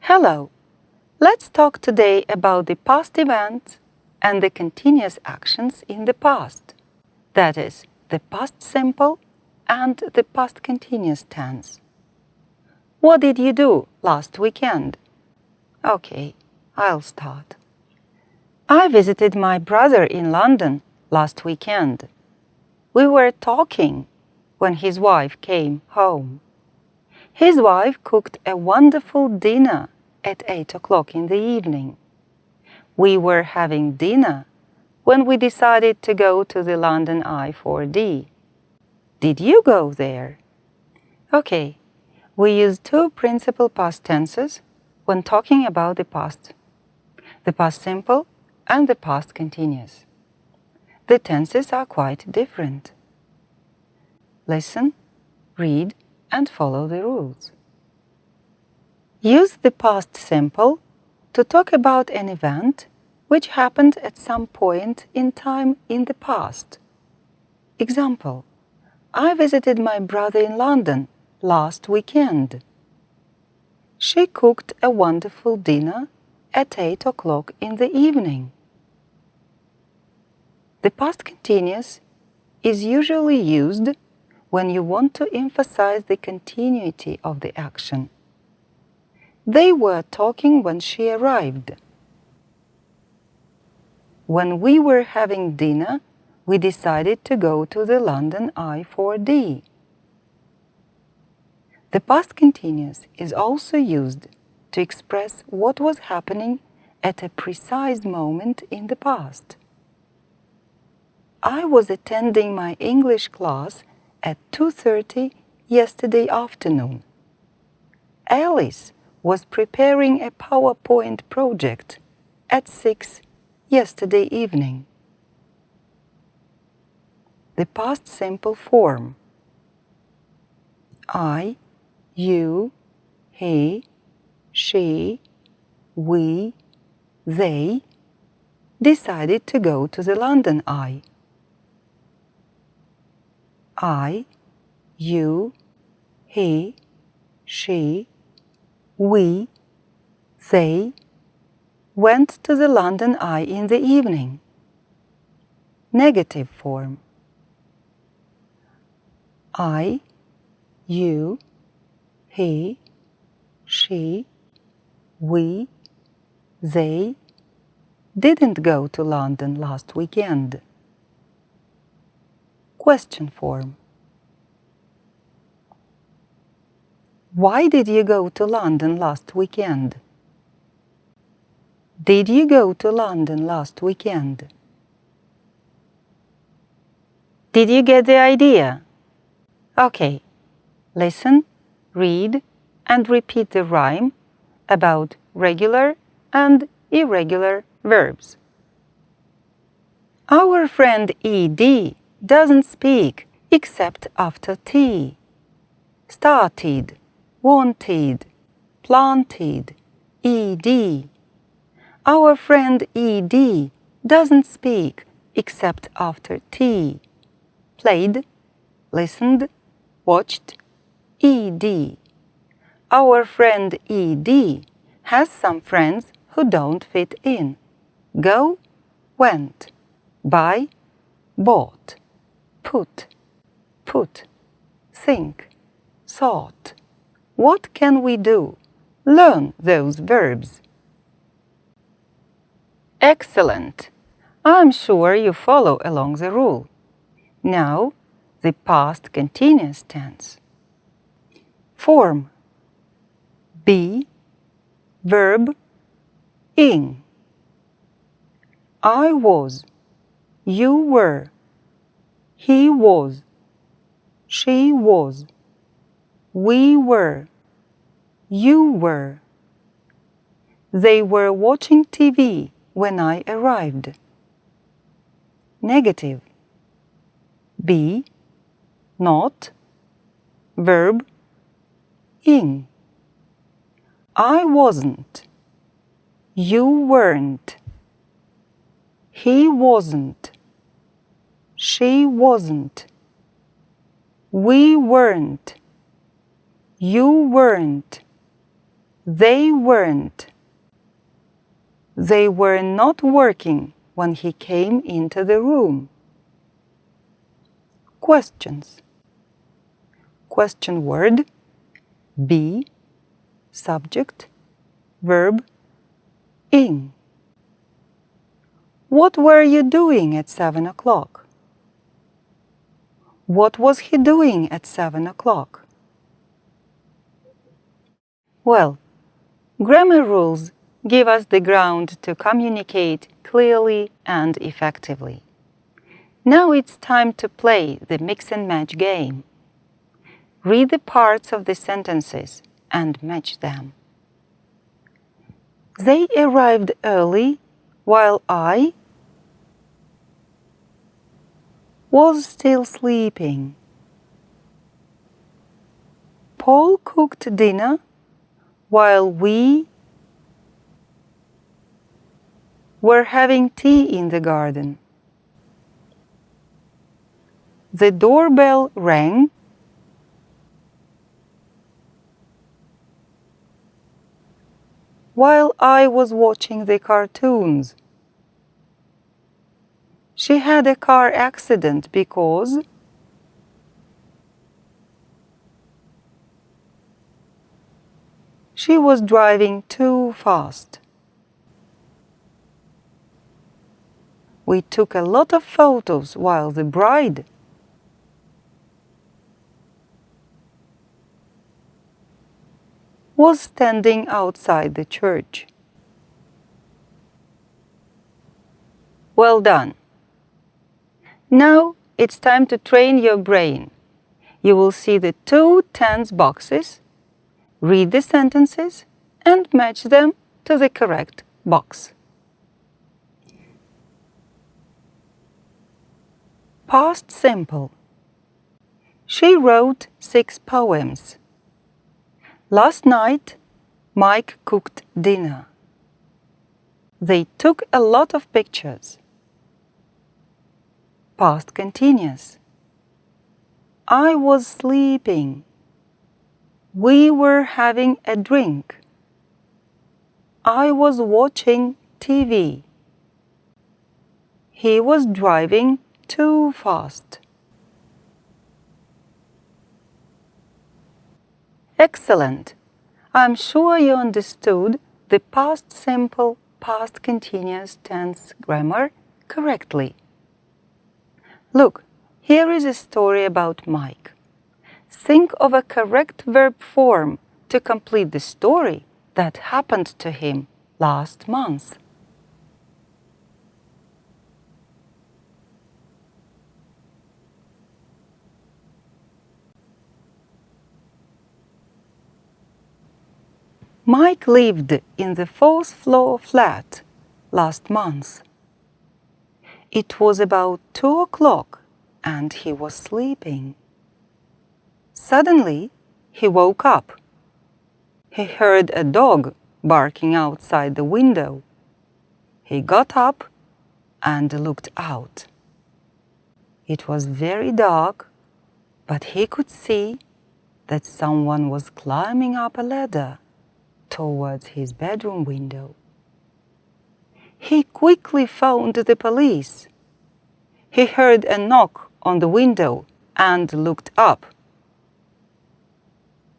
Hello! Let's talk today about the past events and the continuous actions in the past. That is, the past simple and the past continuous tense. What did you do last weekend? Okay, I'll start. I visited my brother in London last weekend. We were talking when his wife came home. His wife cooked a wonderful dinner at 8 o'clock in the evening. We were having dinner when we decided to go to the London I4D. Did you go there? Okay, we use two principal past tenses when talking about the past: the past simple and the past continuous. The tenses are quite different. Listen, read, and follow the rules. Use the past simple to talk about an event which happened at some point in time in the past. Example: I visited my brother in London last weekend. She cooked a wonderful dinner at 8 o'clock in the evening. The past continuous is usually used when you want to emphasize the continuity of the action. They were talking when she arrived. When we were having dinner, we decided to go to the London I4D. The past continuous is also used to express what was happening at a precise moment in the past. I was attending my English class at 2:30 yesterday afternoon. Alice was preparing a PowerPoint project at 6 yesterday evening. The past simple form: I, you, he, she, we, they decided to go to the London Eye. I, you, he, she, we, they went to the London Eye in the evening. Negative form: I, you, he, she, we, they didn't go to London last weekend. Question form: Why did you go to London last weekend? Did you go to London last weekend? Did you get the idea? Okay, listen, read, and repeat the rhyme about regular and irregular verbs. Our friend ED doesn't speak except after T. Started, wanted, planted, ED. Our friend ED doesn't speak except after T. Played, listened, watched, ED. Our friend ED has some friends who don't fit in. Go, went. Buy, bought. Put, think, thought. What can we do? Learn those verbs. Excellent! I'm sure you follow along the rule. Now, the past continuous tense. Form: be, verb, ing. I was, you were, he was, she was, we were, you were. They were watching TV when I arrived. Negative: be, not, verb, ing. I wasn't, you weren't, he wasn't, she wasn't, we weren't, you weren't, They weren't. They were not working when he came into the room. Questions. Question word, be, subject, verb, ing. What were you doing at 7 o'clock? What was he doing at 7 o'clock? Well, grammar rules give us the ground to communicate clearly and effectively. Now it's time to play the mix and match game. Read the parts of the sentences and match them. They arrived early while I was still sleeping. Paul cooked dinner while we were having tea in the garden. The doorbell rang while I was watching the cartoons. She had a car accident because she was driving too fast. We took a lot of photos while the bride was standing outside the church. Well done. Now it's time to train your brain. You will see the two tense boxes, read the sentences, and match them to the correct box. Past simple. She wrote 6 poems. Last night, Mike cooked dinner. They took a lot of pictures. Past continuous. I was sleeping. We were having a drink. I was watching TV. He was driving too fast. Excellent! I'm sure you understood the past simple, past continuous tense grammar correctly. Look, here is a story about Mike. Think of a correct verb form to complete the story that happened to him last month. Mike lived in the 4th floor flat last month. It was about 2 o'clock and he was sleeping. Suddenly, he woke up. He heard a dog barking outside the window. He got up and looked out. It was very dark, but he could see that someone was climbing up a ladder towards his bedroom window. He quickly phoned the police. He heard a knock on the window and looked up.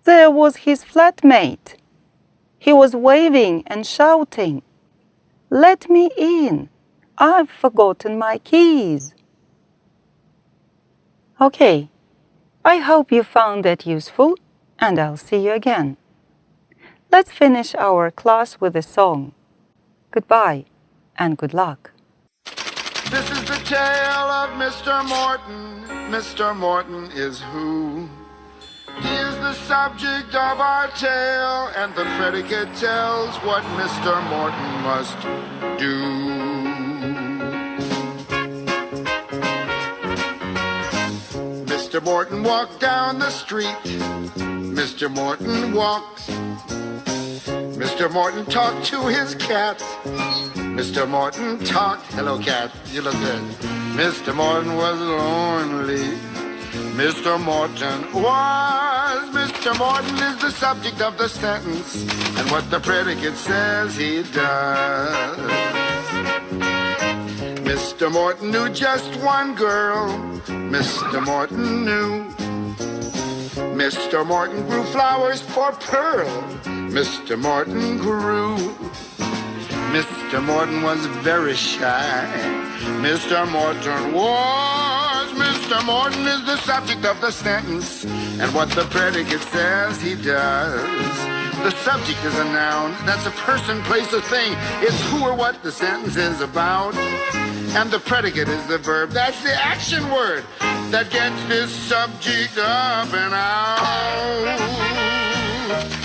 There was his flatmate. He was waving and shouting, "Let me in! I've forgotten my keys." Okay, I hope you found that useful, and I'll see you again. Let's finish our class with a song. Goodbye and good luck. This is the tale of Mr. Morton. Mr. Morton is who? He is the subject of our tale, and the predicate tells what Mr. Morton must do. Mr. Morton walked down the street. Mr. Morton walked. Mr. Morton talked to his cat. Mr. Morton talked. Hello, cat. You look good. Mr. Morton was lonely. Mr. Morton was Mr. Mr. Morton is the subject of the sentence, and what the predicate says he does. Mr. Morton knew just one girl. Mr. Morton knew. Mr. Morton grew flowers for Pearl. Mr. Morton grew. Mr. Morton was very shy. Mr. Morton was. Mr. Morton is the subject of the sentence, and what the predicate says he does. The subject is a noun. That's a person, place, or thing. It's who or what the sentence is about. And the predicate is the verb. That's the action word that gets this subject up and out.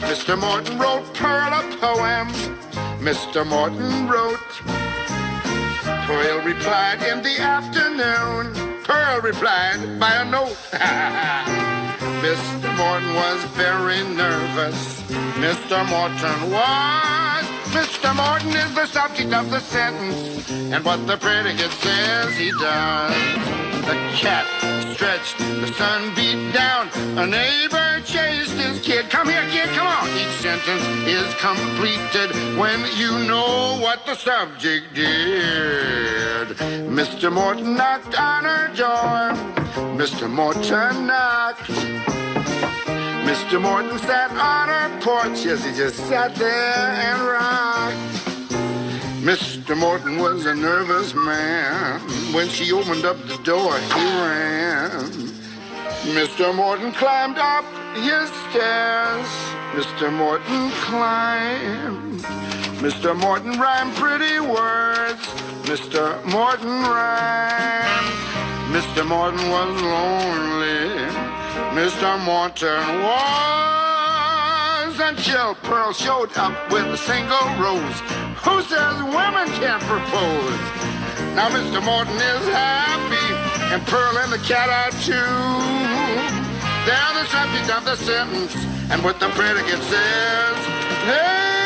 Mr. Morton wrote Pearl a poem. Mr. Morton wrote. Pearl replied in the afternoon. Pearl replied by a note. Mr. Morton was very nervous. Mr. Morton was. Mr. Morton is the subject of the sentence, and what the predicate says he does. The cat stretched, the sun beat down, a neighbor chased his kid. Come here, kid, come on. Each sentence is completed when you know what the subject did. Mr. Morton knocked on her door. Mr. Morton knocked. Mr. Morton sat on her porch. Yes, he just sat there and rocked. Mr. Morton was a nervous man. When she opened up the door, he ran. Mr. Morton climbed up his stairs. Mr. Morton climbed. Mr. Morton rhymed pretty words. Mr. Morton rhymed. Mr. Morton was lonely. Mr. Morton was, until Pearl showed up with a single rose. Who says women can't propose? Now Mr. Morton is happy, and Pearl and the cat are too. They're the subject of the sentence, and what the predicate says, hey!